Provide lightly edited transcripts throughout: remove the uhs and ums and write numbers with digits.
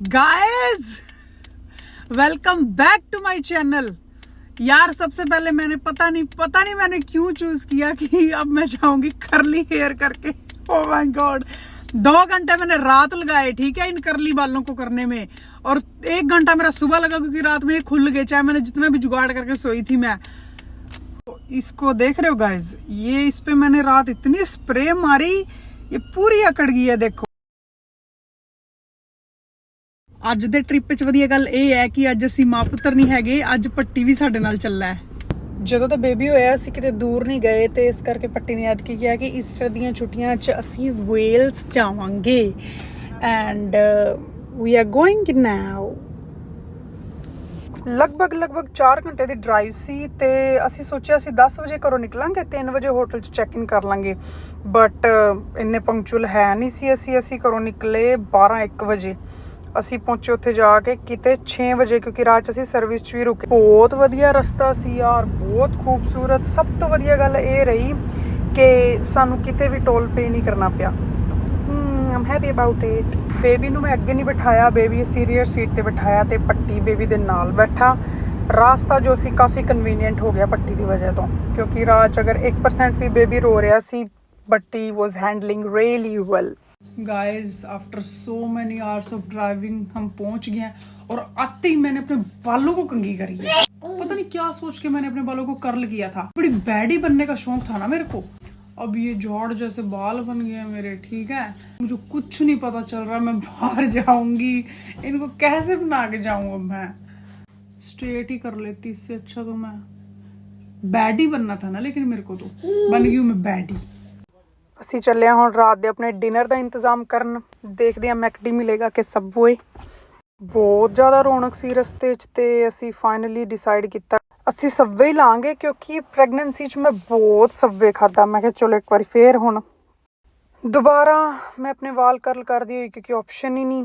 Guys welcome back to my channel. यार सबसे पहले मैंने पता नहीं मैंने क्यों चूज किया कि अब मैं जाऊंगी करली हेयर करके। ओ माय गॉड, 2 घंटे मैंने रात लगाए, ठीक है, इन करली बालों को करने में, और 1 घंटा मेरा सुबह लगा क्योंकि रात में ये खुल गए, चाहे मैंने जितना भी जुगाड़ करके सोई थी मैं। तो इसको देख रहे हो गाइस, ये इस पे मैंने रात इतनी स्प्रे मारी, ये पूरी अकड़ गई है। देखो ਅੱਜ ਦੇ ਟ੍ਰਿਪ ਵਿੱਚ ਵਧੀਆ ਗੱਲ ਇਹ ਹੈ ਕਿ ਅੱਜ ਅਸੀਂ ਮਾਂ ਪੁੱਤਰ ਨਹੀਂ ਹੈਗੇ, ਅੱਜ ਪੱਟੀ ਵੀ ਸਾਡੇ ਨਾਲ ਚੱਲਾ ਹੈ। ਜਦੋਂ ਤਾਂ ਬੇਬੀ ਹੋਇਆ ਅਸੀਂ ਕਿਤੇ ਦੂਰ ਨਹੀਂ ਗਏ ਤੇ ਇਸ ਕਰਕੇ ਪੱਟੀ ਨੇ ਯਾਦ ਕੀਤਾ ਕਿ ਇਸ ਦੀਆਂ ਛੁੱਟੀਆਂ 'ਚ ਅਸੀਂ ਵੇਲਸ ਜਾਵਾਂਗੇ ਐਂਡ ਵੀ ਆਰ ਗੋਇੰਗ ਨਾਓ। ਲਗਭਗ 4 ਘੰਟੇ ਦੀ ਡਰਾਈਵ ਸੀ ਤੇ ਅਸੀਂ ਸੋਚਿਆ ਅਸੀਂ 10 ਵਜੇ ਘਰੋਂ ਨਿਕਲਾਂਗੇ, 3 ਵਜੇ ਹੋਟਲ 'ਚ ਚੈੱਕ ਇਨ ਕਰ ਲਾਂਗੇ, ਬਟ ਇੰਨੇ ਪੰਕਚੁਅਲ ਹੈ ਨਹੀਂ ਸੀ। ਅਸੀਂ ਘਰੋਂ ਨਿਕਲੇ 12-1 ਵਜੇ। ਅਸੀਂ ਪਹੁੰਚੇ ਉੱਥੇ ਜਾ ਕੇ ਕਿਤੇ 6 ਵਜੇ, ਕਿਉਂਕਿ ਰਾਤ 'ਚ ਅਸੀਂ ਸਰਵਿਸ 'ਚ ਵੀ ਰੁਕੇ। ਬਹੁਤ ਵਧੀਆ ਰਸਤਾ ਸੀ ਯਾਰ, ਬਹੁਤ ਖੂਬਸੂਰਤ। ਸਭ ਤੋਂ ਵਧੀਆ ਗੱਲ ਇਹ ਰਹੀ ਕਿ ਸਾਨੂੰ ਕਿਤੇ ਵੀ ਟੋਲ ਪੇ ਨਹੀਂ ਕਰਨਾ ਪਿਆ। ਆਮ ਹੈਪੀ ਅਬਾਊਟ ਇਟ। ਬੇਬੀ ਨੂੰ ਮੈਂ ਅੱਗੇ ਨਹੀਂ ਬਿਠਾਇਆ, ਬੇਬੀ ਸੀਰੀਅਰ ਸੀਟ ਤੇ ਬਿਠਾਇਆ ਤੇ ਪੱਟੀ ਬੇਬੀ ਦੇ ਨਾਲ ਬੈਠਾ। ਰਾਸਤਾ ਜੋ ਸੀ ਕਾਫੀ ਕਨਵੀਨੀਅੰਟ ਹੋ ਗਿਆ ਪੱਟੀ ਦੀ ਵਜ੍ਹਾ ਤੋਂ, ਕਿਉਂਕਿ ਰਾਤ 'ਚ ਅਗਰ 1% ਵੀ ਬੇਬੀ ਰੋ ਰਿਹਾ ਸੀ, ਪੱਟੀ was handling really well. Guys after so many hours of driving हम पहुंच गए हैं और आते ही मैंने अपने बालों को कंघी करी है। पता नहीं क्या सोच के मैंने अपने बालों को कर्ल किया था। बड़ी बैडी बनने का शौक था ना मेरे को। अब ये जॉड़ जैसे बाल बन गए मेरे, ठीक है। मुझे कुछ नहीं पता चल रहा मैं बाहर जाऊंगी, इनको कैसे बना के जाऊं। अब मैं स्ट्रेट ही कर लेती, इससे अच्छा तो मैं बैडी बनना था ना, लेकिन मेरे को तो बन गई हूं मैं बैडी। ਅਸੀਂ ਚੱਲੇ ਹਾਂ ਹੁਣ ਰਾਤ ਦੇ ਆਪਣੇ ਡਿਨਰ ਦਾ ਇੰਤਜ਼ਾਮ ਕਰਨ। ਦੇਖਦੇ ਹਾਂ ਮੈਕਡੀ ਮਿਲੇਗਾ ਕਿ ਸਬਵੇ। ਬਹੁਤ ਜ਼ਿਆਦਾ ਰੌਣਕ ਸੀ ਰਸਤੇ 'ਚ ਤੇ ਅਸੀਂ ਫਾਈਨਲੀ ਡਿਸਾਈਡ ਕੀਤਾ ਅਸੀਂ ਸਬਵੇ ਹੀ ਲਾਂਗੇ, ਕਿਉਂਕਿ ਪ੍ਰੈਗਨੈਂਸੀ 'ਚ ਮੈਂ ਬਹੁਤ ਸਬਵੇ ਖਾਧਾ। ਮੈਂ ਕਿਹਾ ਚਲੋ ਇੱਕ ਵਾਰੀ ਫੇਰ ਹੁਣ दोबारा मैं अपने वाल कर्ल कर दी हुई, क्योंकि ऑप्शन ही नहीं।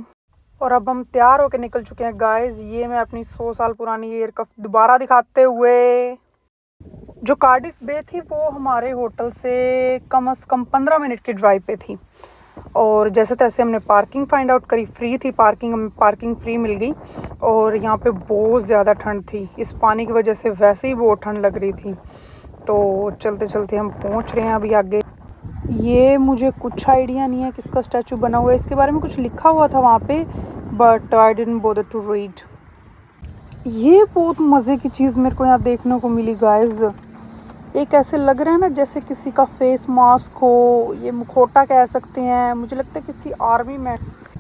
और अब हम तैयार होकर निकल चुके हैं गाइस। ये मैं अपनी 100 साल पुरानी एयर कफ दोबारा दिखाते हुए। जो कार्डिफ बे थी वो हमारे होटल से कम से कम 15 मिनट की ड्राइव पे थी, और जैसे तैसे हमने पार्किंग फाइंड आउट करी। फ्री थी पार्किंग, हमें पार्किंग फ्री मिल गई। और यहाँ पे बहुत ज़्यादा ठंड थी, इस पानी की वजह से वैसे ही बहुत ठंड लग रही थी। तो चलते चलते हम पहुँच रहे हैं अभी आगे। ये मुझे कुछ आइडिया नहीं है किसका स्टैचू बना हुआ है, इसके बारे में कुछ लिखा हुआ था वहाँ पे, but I didn't bother to read. ये बहुत मज़े की चीज़ मेरे को यहाँ देखने को मिली गाइस। एक ऐसे लग रहा है ना जैसे किसी का फेस मास्क हो, ये मुखौटा कह सकते हैं, मुझे लगता है किसी आर्मी में।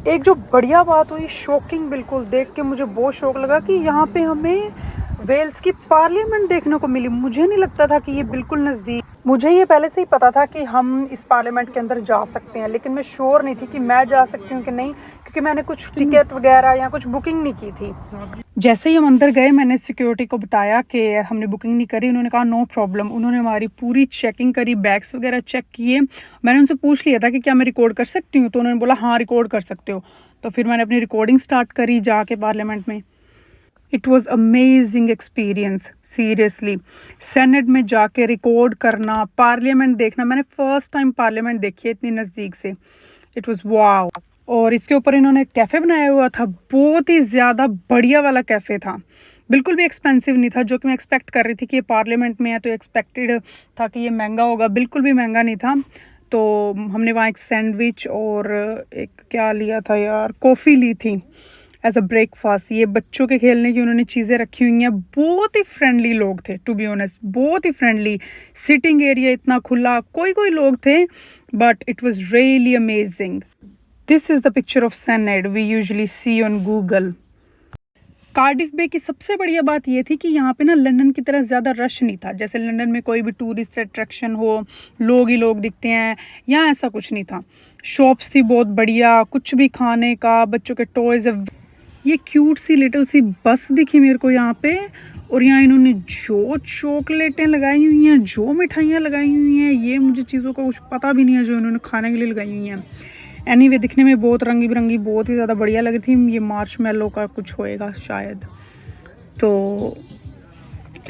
एक जो बढ़िया बात हुई, शॉकिंग बिल्कुल, देख के मुझे बहुत शौक लगा कि यहाँ पे हमें वेल्स की पार्लियामेंट देखने को मिली। मुझे नहीं लगता था कि ये बिल्कुल नज़दीक, मुझे ये पहले से ही पता था कि हम इस पार्लियामेंट के अंदर जा सकते हैं, लेकिन मैं श्योर नहीं थी कि मैं जा सकती हूँ कि नहीं, क्योंकि मैंने कुछ टिकट वगैरह या कुछ बुकिंग नहीं की थी। जैसे ही हम अंदर गए मैंने सिक्योरिटी को बताया कि हमने बुकिंग नहीं करी। उन्होंने कहा नो प्रॉब्लम। उन्होंने हमारी पूरी चेकिंग करी, बैग्स वगैरह चेक किए। मैंने उनसे पूछ लिया था कि क्या मैं रिकॉर्ड कर सकती हूँ, तो उन्होंने बोला हाँ रिकॉर्ड कर सकते हो। तो फिर मैंने अपनी रिकॉर्डिंग स्टार्ट करी जाके पार्लियामेंट में। It was amazing experience seriously. Senate में जाके रिकॉर्ड करना, पार्लियामेंट देखना, मैंने फ़र्स्ट टाइम पार्लियामेंट देखी है इतनी नज़दीक से। इट वॉज़ वाव। और इसके ऊपर इन्होंने कैफ़े बनाया हुआ था, बहुत ही ज़्यादा बढ़िया वाला कैफ़े था, बिल्कुल भी एक्सपेंसिव नहीं था, जो कि मैं एक्सपेक्ट कर रही थी कि ये पार्लियामेंट में है तो एक्सपेक्टेड था कि ये महंगा होगा। बिल्कुल भी महंगा नहीं था। तो हमने वहाँ एक सैंडविच और एक क्या लिया था यार, कॉफ़ी ली थी एज अ ब्रेकफास्ट। ये बच्चों के खेलने की उन्होंने चीज़ें रखी हुई हैं। बहुत ही फ्रेंडली लोग थे, टू बी ऑनेस्ट, बहुत ही फ्रेंडली। सिटिंग एरिया इतना खुला, कोई लोग थे, but it was really amazing. This is the picture of Senedd we usually see on Google. Cardiff Bay की सबसे बढ़िया बात ये थी कि यहाँ पे ना लंदन की तरह ज़्यादा रश नहीं था। जैसे लंदन में कोई भी टूरिस्ट अट्रैक्शन हो, लोग ही लोग दिखते हैं, यहाँ ऐसा कुछ नहीं था। शॉप्स थी बहुत बढ़िया, कुछ भी खाने का, बच्चों के टॉयज़। ये क्यूट सी लिटिल सी बस दिखी मेरे को यहाँ पे, और यहाँ इन्होंने जो चॉकलेटें लगाई हुई हैं, जो मिठाइयाँ लगाई हुई हैं, ये मुझे चीज़ों का कुछ पता भी नहीं है जो इन्होंने खाने के लिए लगाई हुई हैं। एनीवे दिखने में बहुत रंगी बिरंगी, बहुत ही ज़्यादा बढ़िया लगी थी। ये मार्शमेलो का कुछ होएगा शायद। तो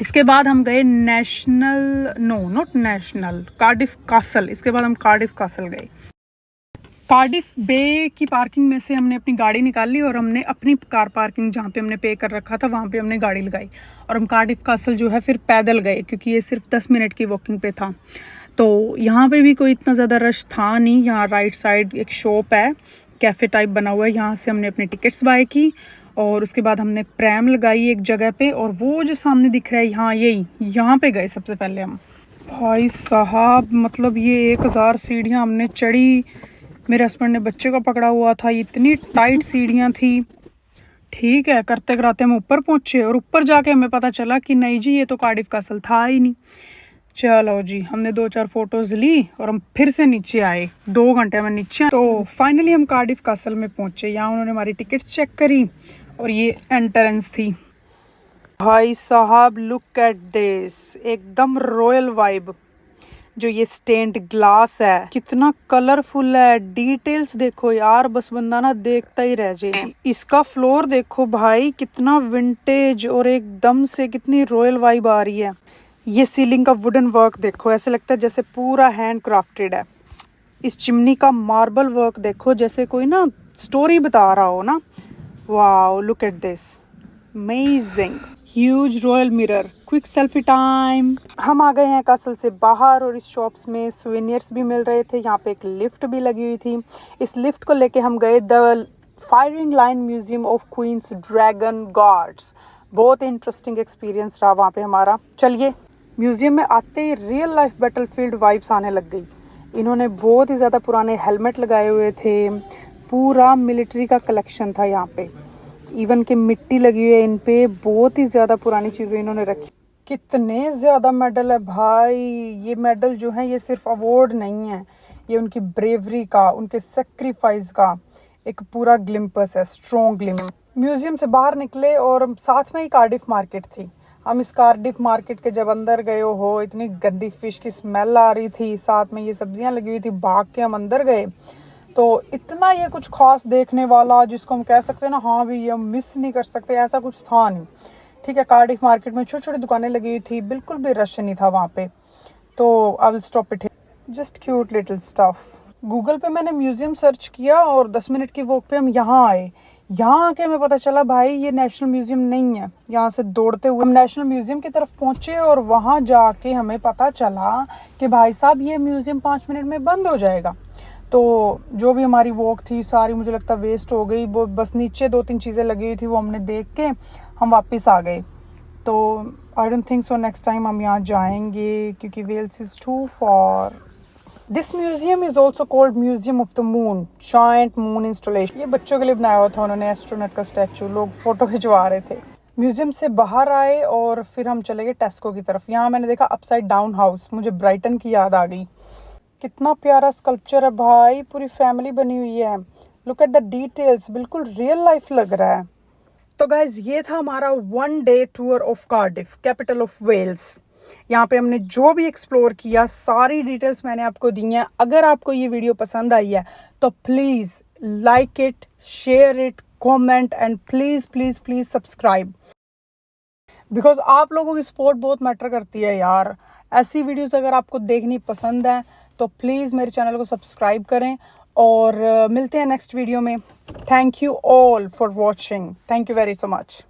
इसके बाद हम गए कार्डिफ कासल। इसके बाद हम कार्डिफ कासल गए। कार्डिफ बे की पार्किंग में से हमने अपनी गाड़ी निकाली और हमने अपनी कार पार्किंग जहाँ पे हमने पे कर रखा था वहाँ पे हमने गाड़ी लगाई और हम कार्डिफ कासल जो है फिर पैदल गए, क्योंकि ये सिर्फ 10 मिनट की वॉकिंग पे था। तो यहाँ पे भी कोई इतना ज़्यादा रश था नहीं। यहाँ राइट साइड एक शॉप है, कैफ़े टाइप बना हुआ है, यहाँ से हमने अपनी टिकट्स बाय की और उसके बाद हमने प्रैम लगाई एक जगह पे, और वो जो सामने दिख रहा है यहाँ, यही यहाँ पे गए सबसे पहले हम। भाई साहब मतलब ये 1000 सीढ़ियाँ हमने चढ़ी। मेरे हस्बैंड ने बच्चे को पकड़ा हुआ था, इतनी टाइट सीढ़ियाँ थी। ठीक है, करते कराते हम ऊपर पहुँचे और ऊपर जाके हमें पता चला कि नहीं जी ये तो कार्डिफ कासल था ही नहीं। चलो जी, हमने 2-4 फोटोज़ ली और हम फिर से नीचे आए। 2 घंटे में नीचे, तो फाइनली हम कार्डिफ कासल में पहुँचे। यहाँ उन्होंने हमारी टिकट्स चेक करी और ये एंट्रेंस थी। भाई साहब लुक एट दिस, एकदम रॉयल वाइब। जो ये स्टेन्ड ग्लास है कितना कलरफुल है, डिटेल्स देखो यार, बस बंदा ना देखता ही रह जाए। इसका फ्लोर देखो भाई, कितना विंटेज और एकदम से कितनी रॉयल वाइब आ रही है। ये सीलिंग का वुडन वर्क देखो, ऐसे लगता है जैसे पूरा हैंड क्राफ्टेड है। इस चिमनी का मार्बल वर्क देखो, जैसे कोई ना स्टोरी बता रहा हो ना। Wow look at this, amazing. Huge royal mirror, quick selfie time. हम आ गए हैं कासल से बाहर और इस शॉप्स में सुवेनियर्स भी मिल रहे थे। यहाँ पे एक लिफ्ट भी लगी हुई थी। इस लिफ्ट को लेके हम गए the firing line museum of Queen's Dragoon Guards. बहुत इंटरेस्टिंग एक्सपीरियंस रहा वहाँ पे हमारा। चलिए, म्यूजियम में आते ही रियल लाइफ बैटलफील्ड वाइब्स आने लग गई। इन्होंने बहुत ही ज़्यादा पुराने हेलमेट लगाए हुए थे, पूरा मिलिट्री का कलेक्शन था यहाँ पे। इवन के मिट्टी लगी हुई है इन पे, बहुत ही ज़्यादा पुरानी चीज़ें इन्होंने रखी। कितने ज़्यादा मेडल है भाई। ये मेडल जो है ये सिर्फ अवार्ड नहीं है, ये उनकी ब्रेवरी का, उनके सेक्रीफाइस का एक पूरा ग्लिम्पस है, स्ट्रॉन्ग ग्लिम्पस। म्यूजियम से बाहर निकले और साथ में ही कार्डिफ मार्केट थी। हम इस कार्डिफ मार्केट के जब अंदर गए हो, इतनी गंदी फिश की स्मेल आ रही थी, साथ में ये सब्जियां लगी हुई थी। भाग के हम अंदर गए तो इतना ये कुछ खास देखने वाला जिसको हम कह सकते हैं ना, हाँ भी ये हम मिस नहीं कर सकते, ऐसा कुछ था नहीं। ठीक है, कार्डिफ मार्केट में छोटी छोटी दुकानें लगी हुई थी, बिल्कुल भी रश नहीं था वहाँ पे। तो I will stop it, just cute little stuff. Google पे मैंने म्यूजियम सर्च किया और 10 मिनट की वॉक पे हम यहाँ आए। यहाँ आके हमें पता चला भाई ये नेशनल म्यूजियम नहीं है। यहाँ से दौड़ते हुए हम नेशनल म्यूजियम की तरफ पहुँचे और वहाँ जाके हमें पता चला कि भाई साहब ये म्यूजियम 5 मिनट में बंद हो जाएगा। तो जो भी हमारी वॉक थी सारी मुझे लगता वेस्ट हो गई। वो बस नीचे 2-3 चीज़ें लगी हुई थी, वो हमने देख के हम वापस आ गए। तो I don't think so next time हम यहाँ जाएंगे, क्योंकि Wales is too far. This museum is also called museum of the moon, giant moon installation. ये बच्चों के लिए बनाया हुआ था उन्होंने, एस्ट्रोनॉट का स्टैचू। लोग फ़ोटो खिंचवा रहे थे। म्यूजियम से बाहर आए और फिर हम चले गए टेस्को की तरफ। यहाँ मैंने देखा अपसाइड डाउन हाउस, मुझे ब्राइटन की याद आ गई। कितना प्यारा स्कल्पचर है भाई, पूरी फैमिली बनी हुई है। लुक एट द डिटेल्स, बिल्कुल रियल लाइफ लग रहा है। तो गाइज ये था हमारा 1 day tour of Cardiff, capital of Wales. यहाँ पे हमने जो भी एक्सप्लोर किया सारी डिटेल्स मैंने आपको दी हैं। अगर आपको ये वीडियो पसंद आई है तो please like it, share it, comment and please please please subscribe, because आप लोगों की सपोर्ट बहुत मैटर करती है यार। ऐसी वीडियोस अगर आपको देखनी पसंद है तो प्लीज़ मेरे चैनल को सब्सक्राइब करें और मिलते हैं नेक्स्ट वीडियो में। Thank you all for watching, thank you very so much.